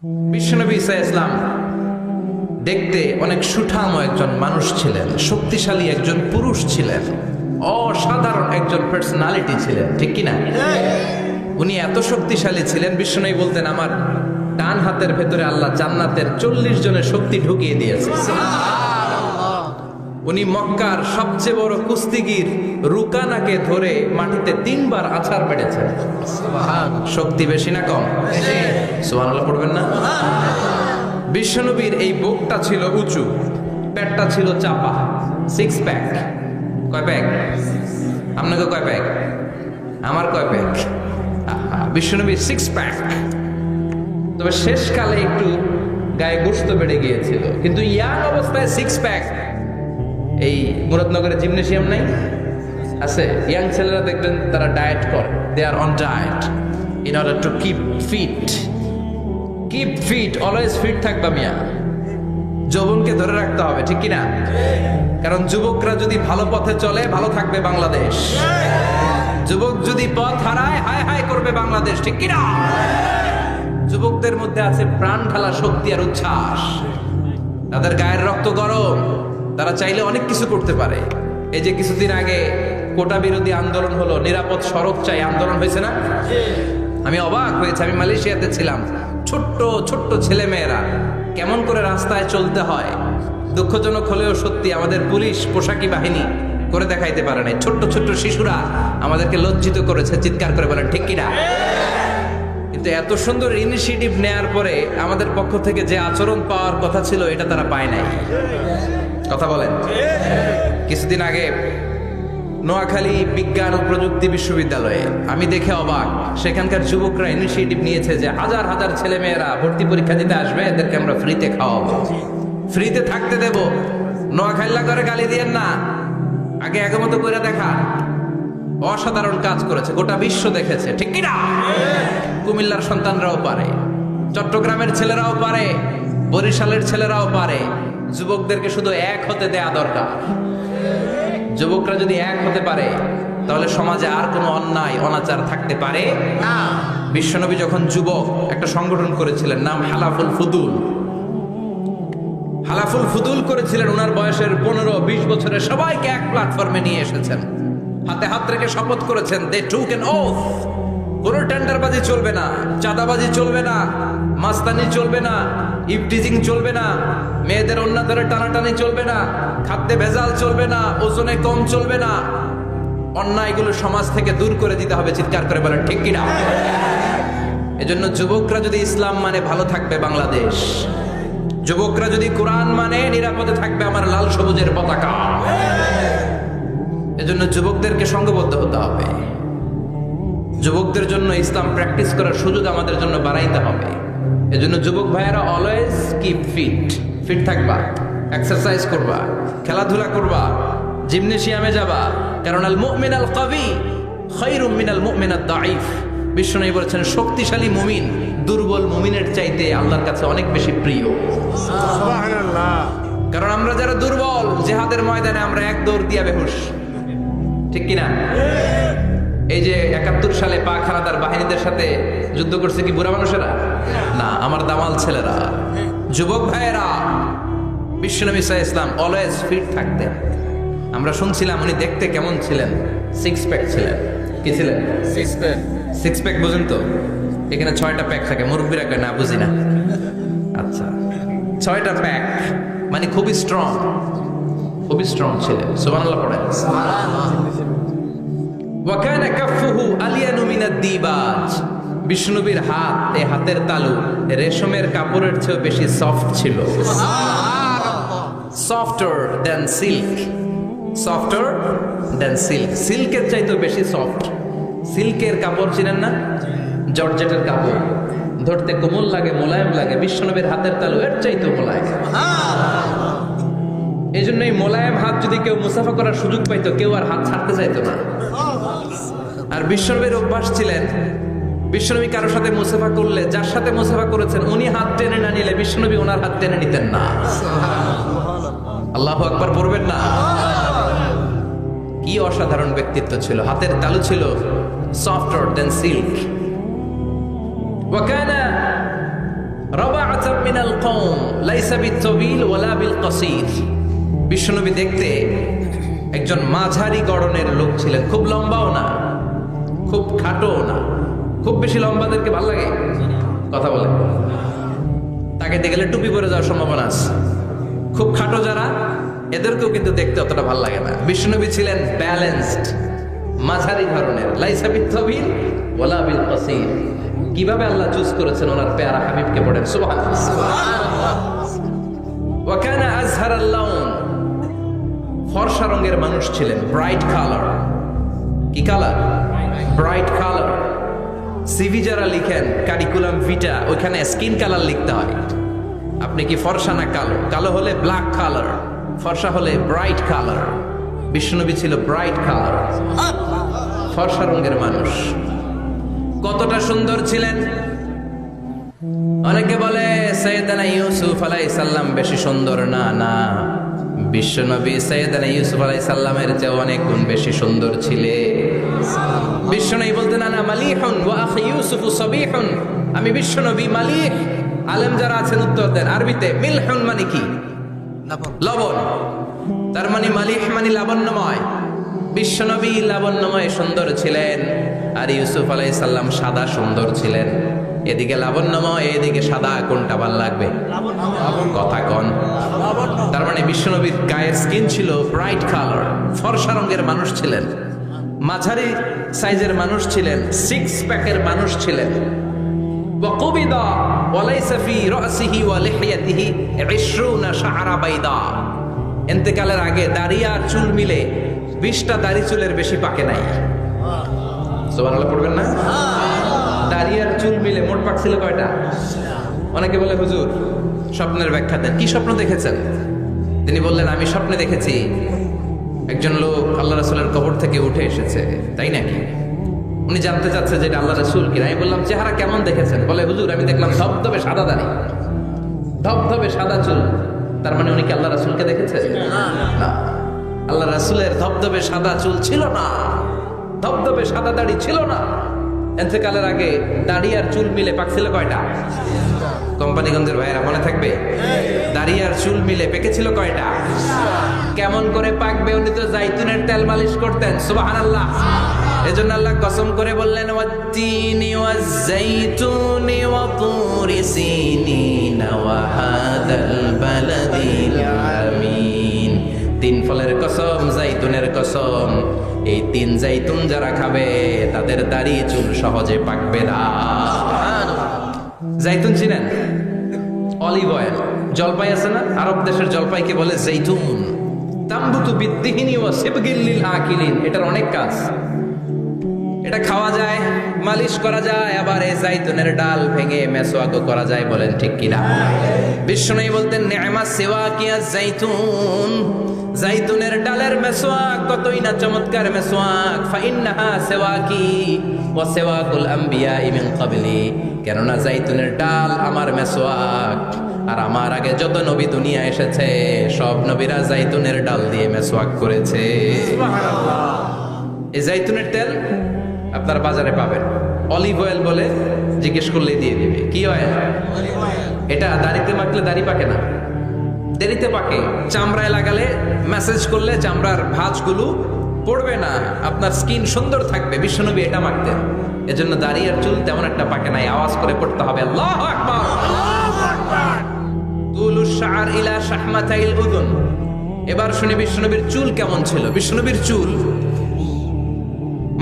বিশ্বনবী ঈসা ইসলাম দেখতে অনেক সুঠাম একজন মানুষ ছিলেন, শক্তিশালী একজন পুরুষ ছিলেন, অসাধারণ একজন পার্সোনালিটি ছিলেন, ঠিক কিনা? উনি এত শক্তিশালী ছিলেন, বিশ্বনবী বলতেন আমার ডান হাতের ভেতরে আল্লাহ জান্নাতের 40 জনের শক্তি ঢুকিয়ে দিয়েছে। উনি মক্কার সবচেয়ে বড় কুস্তিগির রুকানাকে ধরে মাটিতে 3 বার আছাড় মেরেছেন। শক্তি বেশি না কম? সুবহানাল্লাহ পড়বেন না? বিশ্বনবীর এই বুকটা ছিল উঁচু, পেটটা ছিল চাপা, 6 প্যাক। কয় প্যাক? আপনাকে কয় প্যাক? আমার কয় প্যাক? বিশ্বনবীর 6 প্যাক। তবে শেষকালে একটু গায়ে গোশত বেড়ে গিয়েছিল, কিন্তু ইয়াং অবস্থায় 6 প্যাক। এই মুরাদনগরে জিমনেশিয়াম নাই? আছে। ইয়াং ছেলেরা দেখবেন তারা ডায়েট করে, they are on diet in order to keep fit, always fit থাকবা মিয়া। যৌবনকে ধরে রাখতে হবে, ঠিক কিনা? কারণ যুবকরা যদি ভালো পথে চলে, ভালো থাকবে বাংলাদেশ। যুবক যদি পথ হারায়, হায় হায় করবে বাংলাদেশ, ঠিক কিনা? যুবকদের মধ্যে আছে প্রাণ ঢালা শক্তি আর উচ্ছ্বাস, তাদের গায়ের রক্ত গরম, তারা চাইলে অনেক কিছু করতে পারে। এই যে কিছুদিন আগে কোটা বিরোধী আন্দোলন হলো, নিরাপদ সড়ক চাই আন্দোলন হয়েছে না? আমি অবাক হয়েছে, আমি মালয়েশিয়াতে ছিলাম, ছোট্ট ছোট্ট ছেলে মেয়েরা কেমন করে রাস্তায় চলতে হয়, দুঃখজনক হলেও সত্যি আমাদের পুলিশ পোশাকি বাহিনী করে দেখাইতে পারে নাই। ছোট্ট ছোট্ট শিশুরা আমাদেরকে লজ্জিত করেছে, চিৎকার করে বলেন ঠিক কিনা? কিন্তু এত সুন্দর ইনিশিয়েটিভ নেয়ার পরে আমাদের পক্ষ থেকে যে আচরণ পাওয়ার কথা ছিল, এটা তারা পায় নাই। কথা বলেন। কিছুদিন আগে নোয়াখালী বিজ্ঞান ও প্রযুক্তি বিশ্ববিদ্যালয়ে আমি দেখে অবাক, সেখানকার যুবকরা ইনিশিয়েটিভ নিয়েছে যে হাজার হাজার ছেলে মেয়েরা ভর্তি পরীক্ষা দিতে আসবে, এদেরকে আমরা ফ্রিতে খাওয়াবো, ফ্রিতে থাকতে দেব। নোয়াখালী করে গালি দিয়েন না, আগে আগমত করে দেখা। অসাধারণ কাজ করেছে, গোটা বিশ্ব দেখেছে, ঠিক কিনা? কুমিল্লার সন্তানরাও পারে, চট্টগ্রামের ছেলেরাও পারে, বরিশালের ছেলেরাও পারে। যুবকদেরকে শুধু এক হতে দেয়া দরকার। যুবকরা যদি এক হতে পারে, তাহলে সমাজে আর কোনো অন্যায় অনাচার থাকতে পারে না। বিশ্বনবী যখন যুবক একটা সংগঠন করেছিলেন, নাম হালাফুল ফুদুল করেছিলেন। ওনার বয়সের 15-20 বছরে সবাইকে এক প্ল্যাটফর্মে নিয়ে এসেছেন, হাতে হাত রেখে শপথ করেছেন, দে টুক অ্যান ওথ, কোনো টেন্ডারবাজি চলবে না, চাঁদাবাজি চলবে না, মাস্তানি চলবে না, ইফটিজিং চলবে না, মেয়েদের অন্য ধরে টানাটানি চলবে না, খাদ্যে ভেজাল চলবে না, ওজনে কম চলবে না। অন্যায়গুলো সমাজ থেকে দূর করে দিতে হবে, চিৎকার করে বলেন ঠিক কিনা? এজন্য যুবকরা যদি ইসলাম মানে, ভালো থাকবে বাংলাদেশ। যুবকরা যদি কোরআন মানে, নিরাপদে থাকবে আমার লাল সবুজের পতাকা। এজন্য যুবকদেরকে সংঘবদ্ধ হতে হবে। যুবকদের জন্য ইসলাম প্র্যাকটিস করার সুযোগ আমাদের জন্য বাড়াইতে হবে। এজন্য যুবক ভাইয়েরা অলওয়েজ কিপ ফিট থাকবা, এক্সারসাইজ করবা, খেলাধুলা করবা, জিমনেশিয়ামে যাবা। কারণ আল মুমিন আল কাবি খায়রুম মিনাল মুমিন আদ দাঈফ। বিশ্বনবী বলেছেন, শক্তিশালী মুমিন দুর্বল মুমিনের চাইতে আল্লাহর কাছে অনেক বেশি প্রিয়। সুবহানাল্লাহ। কারণ আমরা যারা দুর্বল, জিহাদের ময়দানে আমরা এক দৌড় দিয়া বেহুশ, ঠিক কিনা? এই যে 71 সালে পাক হানাদার বাহিনীদের সাথে যুদ্ধ করছে কি বুড়া মানুষেরা? না, আমার দামাল ছেলেরা, যুবক ভাইয়েরা। বিশ্বনবী সাল্লাল্লাহু আলাইহি ওয়াসাল্লাম অলওয়েজ ফিট থাকতেন। আমরা শুনছিলাম উনি দেখতে কেমন ছিলেন? 6 প্যাক ছিলেন। কি ছিলেন? 6 প্যাক বুঝেন তো? এখানে 6টা প্যাক থাকে, মুরব্বীরা কয় না বুঝি না। আচ্ছা, 6টা প্যাক মানে খুবই স্ট্রং ছিলেন। সুবহানাল্লাহ পড়েন। ওয়াকানা কাফফুহু আলিয়ানু মিনাদ দিবাজ। বিষ্ণুবীর হাত, এই হাতের তালু রেশমের কাপড়ের চেয়ে বেশি সফট ছিল। সফটার দ্যান সিল্ক, সিল্কের চাইতেও বেশি সফট। সিল্কের কাপড় চিনেন না? জর্জেটের কাপড় ধরতে কোমল লাগে, মোলায়েম লাগে। বিশ্বনবীর হাতের তালু এর চাইতেও মোলায়েম। এই জন্য এই মোলায়েম হাত যদি কেউ মুসাফা করার সুযোগ পাইতো, কেউ আর হাত ছাড়তে চাইতো না। আর বিশ্বনবীর অভ্যাস ছিলেন, বিশ্বনবী কারোর সাথে মুসাফা করলে, যার সাথে মুসাফা করেছেন উনি হাত টেনে না নিলে বিশ্বনবী ওনার হাত টেনে নিতেন না। আল্লাহু আকবার পড়বেন না? কি অসাধারণ ব্যক্তিত্ব ছিল। হাতের তালু ছিল সফটার দ্যান সিল্ক। ওয়াকানা রাবাআতাম মিনাল কওম লাইসা বিত-তাবিল ওয়ালা বিল-কাসীর। বিশ্বনবী দেখতে একজন মাঝারি গড়নের লোক ছিলেন, খুব লম্বাও না খুব খাটোও না। খুব বেশি লম্বাদেরকে ভালো লাগে কথা বলে, তাকে দেখে গেলে টুপি পরে যাওয়ার সম্ভাবনা আছে। খুব খাটো যারা, এদেরকেও কিন্তু দেখতে অতটা ভালো লাগে না। বিশ্বনবী ছিলেন ব্যালেন্সড, মাঝারি ধরনের, লাইসা বিত-তাবিল ওয়ালা বিল-কাসীর। কিভাবে আল্লাহ চুজ করেছেন ওনার পেয়ারা হাবিবকে, পড়েন সুবহানাল্লাহ। ওয়া কানা আযহারাল লাউন, ফর্সা রঙের মানুষ ছিলেন, ব্রাইট কালার। কি কালার? Bright colour. সিভি যারা লিখেন কারিকুলাম ভিটা, ওইখানে স্কিন কালার লিখতে হয়। আপনি কি ফর্সা না কালো? কালো হলে ব্ল্যাক কালার, ফর্সা হলে ব্রাইট কালার। বিশ্বনবী ছিল ব্রাইট কালার, ফর্সা রঙের মানুষ। কতটা সুন্দর ছিলেন! অনেকে বলে সাইয়েদানা ইউসুফ আলাইহিস সালাম বেশি সুন্দর। না না, বিশ্বনবী সাইয়েদানা ইউসুফ আলাইহিস সালামের চেয়ে অনেক গুণ বেশি সুন্দর ছিলেন। বিশ্বনবী বলতেন আনা মালিহুন ওয়া আখি ইউসুফু সাবিহুন, আমি বিশ্বনবী মালিহ। আলেম যারা আছেন উত্তর দেন আরবিতে। মিলহুন মানে কি? লবণ। তার মানে মালিহ মানে লাবণ্যময়। বিশ্বনবী লাবণ্যময় সুন্দর ছিলেন, আর ইউসুফ আলাইহিস সালাম সাদা সুন্দর ছিলেন। এদিকে লাবণ্যময়, এদিকে সাদা, কোনটা ভাল লাগবে? কথা কন। তার মানে বিশ্বনবীর গায়ের স্কিন ছিল ব্রাইট কালার, ফর্সা রঙের মানুষ ছিলেন, মাঝারি সাইজের মানুষ ছিলেন, সিক্স প্যাকের মানুষ ছিলেন। ওয়াকুবিদা ওয়ালাইসা ফি রাসিহি ওয়া লিহিয়াতিহি 20 শাআরা বাইদা। ইন্তেকালের আগে দাড়ি আর চুল মিলে 20টা দাড়ি চুলের বেশি পাকে নাই। সুবহানাল্লাহ পড়বেন না? দাড়ি আর চুল মিলে মোট পাক ছিল কয়টা? অনেকে বলে হুজুর স্বপ্নের ব্যাখ্যা দেন। কি স্বপ্ন দেখেছেন? তিনি বললেন আমি স্বপ্নে দেখেছি একজন লোক আল্লাহ রাসূলের কবর থেকে উঠে এসেছে। তাই নাকি? উনি জানতে চাচ্ছে যে এটা আল্লাহ রাসূল কিনা। আমি বললাম চেহারা কেমন দেখেছেন? বলে হুজুর আমি দেখলাম ধবধবে সাদা দাড়ি, ধবধবে সাদা চুল। তার মানে উনি কি আল্লাহ রাসূলকে দেখেছেন? না, আল্লাহ রাসূলের ধবধবে সাদা চুল ছিল না, ধবধবে সাদা দাড়ি ছিল না। ইন্তেকালের আগে দাড়ি আর চুল মিলে পাকছিল কয়টা? কোম্পানিগঞ্জের ভাইয়েরা মনে থাকবে? দাড়ি আর চুল মিলে পেকেছিল কয়টা? কেমন করে পাকবে? উনি তো জাইতুনের তেল মালিশ করতেন। সুবহানাল্লাহ। এজন্য আল্লাহ কসম করে বললেন ওয়াত-তিনি ওয়াজ-জাইতুনি ওয়া তুরি সিনিন ওয়া হাদাল বালাদিল আমিন। তিন ফলের কসম, জাইতুনের কসম। এই তিন জাইতুন যারা খাবে তাদের দাড়ি চুল সহজে পাকবে না। জাইতুন চিনেন? Olive oil. জলপাই আছে না? আরব দেশের জলপাইকে বলে জাইতুন। তামবুতু বিদ্দিহিনি ওয়া সিবগিল লিল আকিলিন। এটার অনেক কাজ। এটা খাওয়া যায়, মালিশ করা যায়, আবার এই জাইতুনের ডাল ভেঙে মেসওয়াকও করা যায়। বলেন ঠিক কিনা? বিশ্বনবী বলতেন নি'মা সিওয়াকিয়া জাইতুন। জাইতুনের ডালের মেসওয়াক কতই না চমৎকার মেসওয়াক। ফাইন্নাহা সিওয়াকি ওয়া সিওয়াকুল আমবিয়া মিন ক্বাবলি। কেননা জাইতুনের ডাল আমার মেসওয়াক, আর আমার আগে যত নবী দুনিয়া এসেছে সব নবীরা জাইতুনের ডাল দিয়ে মেসওয়াক করেছে। এই জাইতুনের তেল আপনার বাজারে পাবেন। অলিভ অয়েল বলে জিজ্ঞেস করলেই দিয়ে দিবে। কি অয়েল? এটা দাড়িতে মাখলে দাড়ি পাকে না, দেরিতে পাকে। চামড়ায় লাগালে ম্যাসেজ করলে চামড়ার ভাঁজগুলো পড়বে না, আপনার স্কিন সুন্দর থাকবে। বিশ্বনবী এটা মাখতেন। এজন্য দাড়ি আর চুল তেমন একটা পাকে নাই। আওয়াজ করে পড়তে হবে আল্লাহু আকবার। তুলুশ শাআর ইলা শাহমাতাইল উযুন। এবার শুনি বিশ্বনবীর চুল কেমন ছিল। বিশ্বনবীর চুল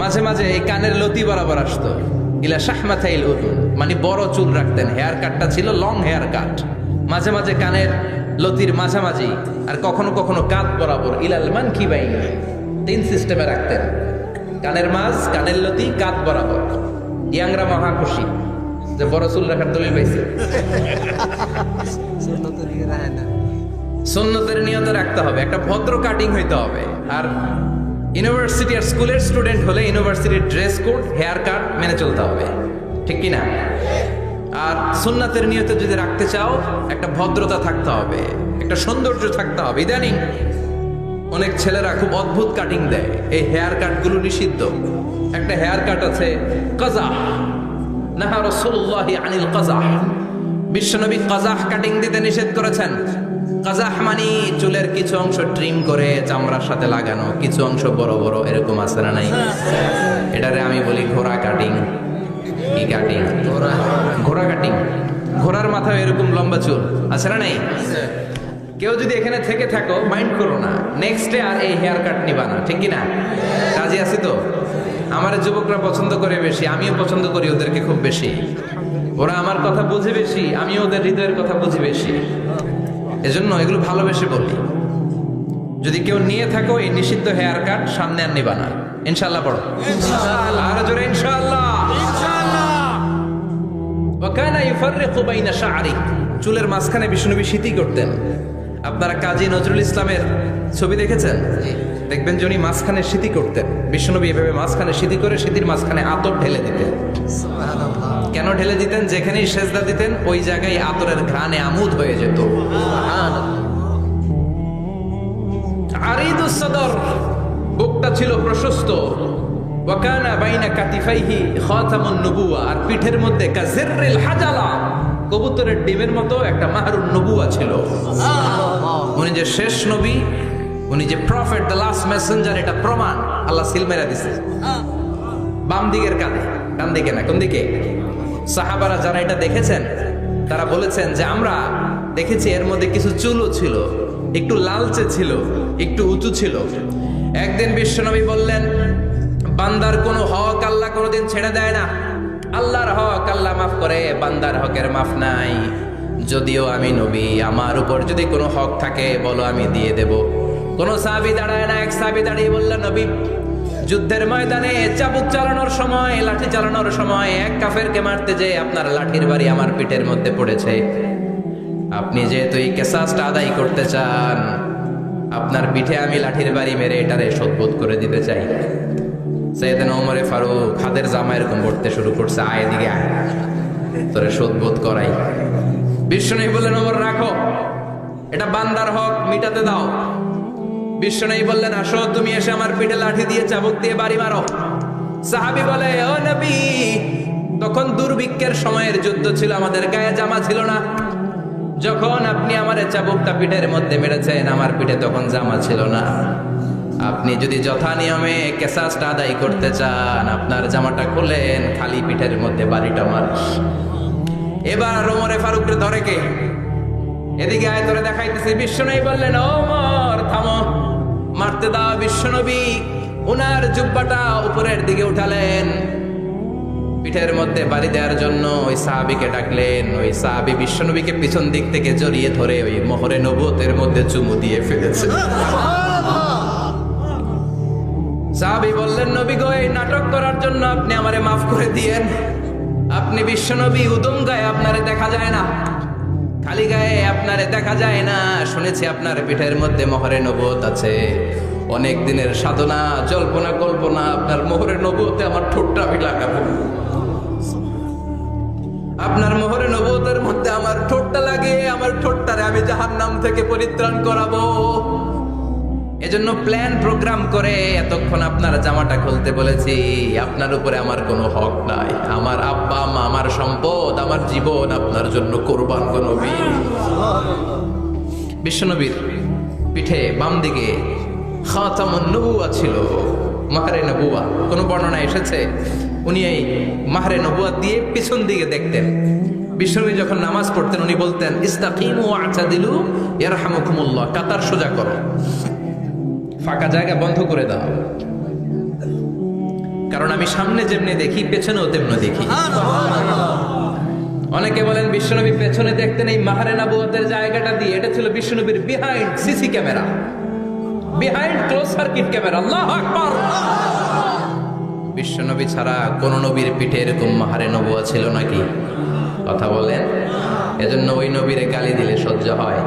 মাঝে মাঝে এই কানের লতি বরাবর আসতো। ইলা শাহমাতাইল উযুন মানে বড় চুল রাখতেন। হেয়ার কাটটা ছিল লং হেয়ার কাট। মাঝে মাঝে কানের লতির মাঝামাঝি, আর কখনো কখনো কাঁধ বরাবর। ইলাল মানকিবাইন, তিন সিস্টেমে রাখতেন। কানের মাঝ, কানের লতি, কাঁধ বরাবর। ইয়াংরা মহা খুশি যে বড় চুল রাখার দলিল পাইছে। সুন্নতের নিয়তে রাখতে হবে, একটা ভদ্র কাটিং হইতে হবে। আর ইউনিভার্সিটি আর স্কুলের স্টুডেন্ট হলে ইউনিভার্সিটির ড্রেস কোড, হেয়ার কাট মেনে চলতে হবে, ঠিক কিনা? আর সুন্নাতের নিয়তে যদি রাখতে চাও একটা ভদ্রতা থাকতে হবে, একটা সৌন্দর্য থাকতে হবে। ইদানিং অনেক ছেলেরা খুব অদ্ভুত কাটিং দেয়। এই হেয়ার কাটগুলো নিষিদ্ধ। একটা হেয়ার কাট আছে কাজা, নাহা রাসূলুল্লাহি আনিল কাজা। বিশ্বনবী কাজাহ কাটিং দিতে নিষেধ করেছেন। কাজাহ মানে চুলের কিছু অংশ ট্রিম করে চামড়ার সাথে লাগানো, কিছু অংশ বড় বড় এরকম আছে না নাই? এটারে আমি বলি ঘোড়া কাটিং। কি কাটিং? ঘোড়া কাটিং। ঘোড়ার মাথায় এরকম লম্বা চুল আছে না নাই? কেউ যদি এখানে থেকে থাকো মাইন্ড করো না, নেক্সট ডে আর এই হেয়ার কাট নিবা না, ঠিক কিনা? রাজি আছি তো? আমার যুবকরা পছন্দ করে বেশি, আমিও পছন্দ করি ওদেরকে খুব বেশি। ওরা আমার কথা বুঝে বেশি, আমিও ওদের হৃদয়ের কথা বুঝি বেশি, এজন্য এগুলো ভালোবেসে বলি। যদি কেউ নিয়ে থাকো এই নিষিদ্ধ হেয়ার কাট, সামনে আর নিবা না। ইনশাআল্লাহ পড়ো, আর জোরে ইনশাআল্লাহ। ওয়া কানা ইউফাররিকু বাইনা শা'রি, চুলের মাঝখানে বিষ্ণুনবী সিঁথি করতেন। আপনারা কাজী নজরুল ইসলামের ছবি দেখেছেন? দেখবেন যে উনি মাঝখানে সিঁথি করতেন। বিষ্ণুনবী এভাবে মাঝখানে সিঁথি করে সিঁথির মাঝখানে আতর ঢেলে দিতেন। কেন ঢেলে দিতেন? যেখানেই সেজদা দিতেন ওই জায়গায় আতরের ঘ্রাণে আমোদ হয়ে যেত। আরিদুস সদর, বুকটা ছিল প্রশস্ত। ওয়া কানা বাইনা কাতিফাইহি খাতামুন নবুওয়া, আর পিঠের মধ্যে কাজিররিল হাজালা, কবুতরের ডিমের মতো একটা মাহরুন নবুওয়া ছিল। উনি যে শেষ নবী, উনি যে প্রফেট, দ্য লাস্ট মেসেঞ্জার, এটা প্রমাণ আল্লাহ সিল মেরা দিছে। বাম দিকের কাঁধে, ডান দিকে না, কোন দিকে? সাহাবারা যারা এটা দেখেছেন তারা বলেছেন যে আমরা দেখেছি এর মধ্যে কিছু চুলও ছিল, একটু লালচে ছিল, একটু উঁচু ছিল। একদিন বিশ্বনবী বললেন, বান্দার কোনো হক আল্লাহ কোনোদিন ছেড়ে দেয় না। আল্লাহর হক আল্লাহ মাফ করে, বান্দার হকের মাফ নাই। যদিও আমি নবী, আমার উপর যদি কোনো হক থাকে বলো, আমি দিয়ে দেব। কোন সাহাবী দাঁড়ায় না, এক সাহাবী দাঁড়িয়ে বললেন, নবী যুদ্ধের ময়দানে চাবুক চালানোর সময়, লাঠি চালানোর সময় এক কাফেরকে মারতে যেয়ে আপনার লাঠির বাড়ি আমার পিঠের মধ্যে পড়েছে। আপনি যেহেতু এই কেসাসটা আদায় করতে চান, আপনার পিঠে আমি লাঠির বাড়ি মেরে এটারে শোধবোধ করে দিতে চাই। সাইয়েদনা ওমরে ফারুক হাতের জামা এরকম পড়তে শুরু করছে, আয় এদিকে আয়, তোরে শোধবোধ করাই। বিশ্বনবী বললেন, ওমর রাখো, এটা বান্দার হক, মিটাতে দাও। বিশ্বনবী বললেন, আসো তুমি এসে আমার পিঠে লাঠি দিয়ে চাবুক দিয়ে বাড়ি মারো। সাহাবী বলে, ও নবী, তখন দুর্ভিক্ষের সময়ের যুদ্ধ ছিল, আমাদের গায়ে জামা ছিল না। যখন আপনি আমার চাবুকটা পিঠের মধ্যে মেরেছেন, আমার পিঠে তখন জামা ছিল না। আপনি যদি যথা নিয়মে কেসাসটা আদায় করতে চান, আপনার জামাটা খুলেন, খালি পিঠের মধ্যে বাড়িটা মার। এবার ওমরে ফারুককে ধরে কে? এদিকে আয়, তোরে দেখাইতেছি। বিশ্বনবী বললেন, ওমর থামো, মারতে দাও। বিশ্বনবী উনার জুব্বাটা উপরের দিকে উঠালেন, পিঠের মধ্যে বাড়ি দেওয়ার জন্য ওই সাহাবীকে ডাকলেন। ওই সাহাবী বিশ্বনবীকে পিছন দিক থেকে জড়িয়ে ধরে ওই মোহরে নবুয়তের মধ্যে চুমু দিয়ে ফেলেছে। সাহাবী বললেন, নবী গো, এই নাটক করার জন্য আপনি আমারে মাফ করে দিয়েন। আপনি বিশ্বনবী, উদম গায়ে আপনারে দেখা যায় না, খালি গায়ে আপনারে দেখা যায় না। শুনেছি আপনার পিঠের মধ্যে মোহরে নবুয়ত আছে। অনেক দিনের সাধনা, জল্পনা কল্পনা, আপনার মোহরে নবুয়তে আমার ঠোঁটটা আমি লাগাবো। আপনার মোহরে নবুয়তের মধ্যে আমার ঠোঁটটা লাগিয়ে আমার ঠোঁটটারে আমি জাহান্নাম থেকে পরিত্রাণ করাবো। এজন্য প্ল্যান প্রোগ্রাম করে এতক্ষণ আপনার জামাটা খুলতে বলেছি। আপনার উপরে আমার কোনো হক নাই। আমার আব্বা মা, আমার সম্পদ, আমার জীবন আপনার জন্য কোরবান গো নবী। বিশ্বনবীর পিঠে বাম দিকে খাতামুন নবুওয়া ছিল, মাহরে নবুওয়া। কোন বর্ণনা এসেছে উনি এই মাহরে নবুওয়া দিয়ে পিছন দিকে দেখতেন। বিশ্বনবী যখন নামাজ পড়তেন উনি বলতেন, ইস্তাকিমু ওয়া'তাদিলু ইয়ারহামুকুমুল্লাহ, কাতার সোজা করো, ফাঁকা জায়গা বন্ধ করে দাও, কারণ আমি সামনে যেমনি দেখি পেছনেও তেমনি দেখি। অনেকে বলেন বিশ্বনবী পেছনে দেখতেন এই মাহরে নবুয়তের জায়গাটা দিয়ে। এটা ছিল বিশ্বনবীর behind CC camera, behind close circuit camera. আল্লাহু আকবার। বিশ্বনবী ছাড়া কোন নবীর পিঠে এরকম মাহরে নবুয়া ছিল নাকি? কথা বলেন। এজন্য ওই নবীরে গালি দিলে সহ্য হয়?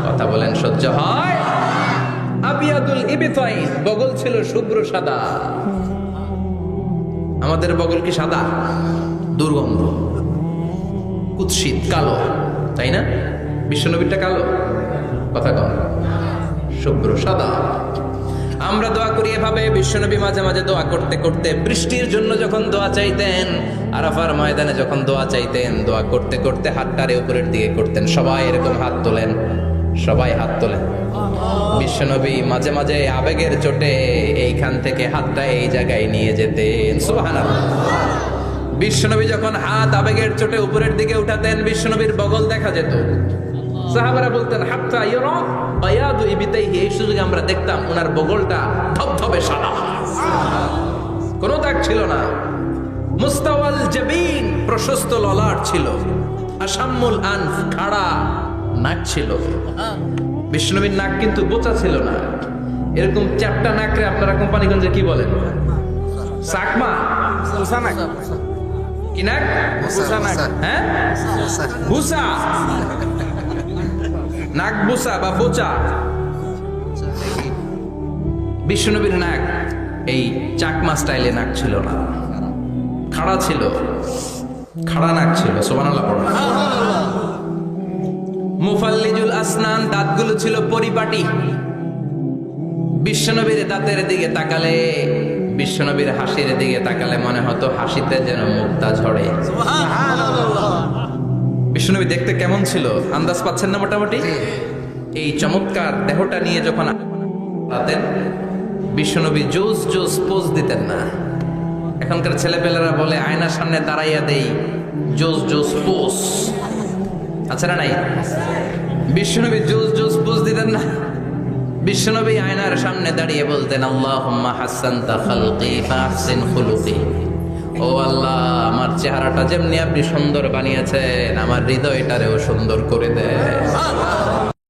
কথা বলেন, সহ্য হয়? আবিয়াদুল ইবতাইন, বগল ছিল শুভ্র সাদা। আমাদের বগল কি সাদা? দুর্গন্ধ, কুৎসিত, কালো, তাই না? বিশ্বনবীরটা কালো? কথা কন, শুভ্র সাদা। আমরা দোয়া করি এভাবে। বিশ্বনবী মাঝে মাঝে দোয়া করতে করতে বৃষ্টির জন্য যখন দোয়া চাইতেন, আরাফার ময়দানে যখন দোয়া চাইতেন, দোয়া করতে করতে হাতটারে উপরের দিকে করতেন। সবাই এরকম হাত তোলেন, সবাই হাত তোলেন। বিশ্বনবী মাঝে মাঝে আবেগের চোটে এইখান থেকে হাতটা এই জায়গায় নিয়ে যেতেন। সুবহানাল্লাহ। বিশ্বনবী যখন হাত আবেগের চোটে উপরের দিকে উঠাতেন, বিশ্বনবীর বগল দেখা যেত। সাহাবারা বলতেন হাত্তা ইউরা বায়াদু ইবিতাইহি, এই সুযোগে আমরা দেখতাম ওনার বগলটা ধবধবে সাদা, কোনো দাগ ছিল না। মুস্তাওয়াল জাবিন, প্রশস্ত ললাট ছিল। আসাম্মুল আনফ, খাড়া নাক ছিল। বিশ্বনবীর নাক কিন্তু বোচা ছিল না। এরকম চারটা নাকরে আপনারা কোম্পানিগঞ্জে কি বলেন? সাকমা, কি নাক? হ্যাঁ, বুসা, নাক বুসা বা বোচা। বিশ্বনবীর নাক এই চাকমা স্টাইলে নাক ছিল না, খাড়া ছিল, খাড়া নাক ছিল। সুবহানাল্লাহ পড়ো। মুফাল্লিজুল আসনান, দাঁতগুলো ছিল পরিপাটি। বিশ্বনবীর দাঁতের দিকে তাকালে, বিশ্বনবীর হাসির দিকে তাকালে মনে হতো হাসিতে যেন মুক্তা ঝরে। বিশ্বনবী দেখতে কেমন ছিল আন্দাজ পাচ্ছেন না মোটামুটি? এই চমৎকার দেহটা নিয়ে যখন আতেন, বিশ্বনবী জোস জোস পোজ দিতেন না। এখনকার ছেলেপেলেরা বলে আয়নার সামনে দাঁড়াইয়া দেই জোস জোস পোজ, আচ্ছা না নাই? বিশ্বনবী জোস জোস পোজ দিতেন না। বিশ্বনবী আয়নার সামনে দাঁড়িয়ে বলতেন আল্লাহুম্মা হাসানতা খালকি ফাহসিন খুলুকি, ও আল্লাহ আমার চেহারাটা যেমনি আপনি সুন্দর বানিয়েছেন, আমার হৃদয়টারেও সুন্দর করে দেন।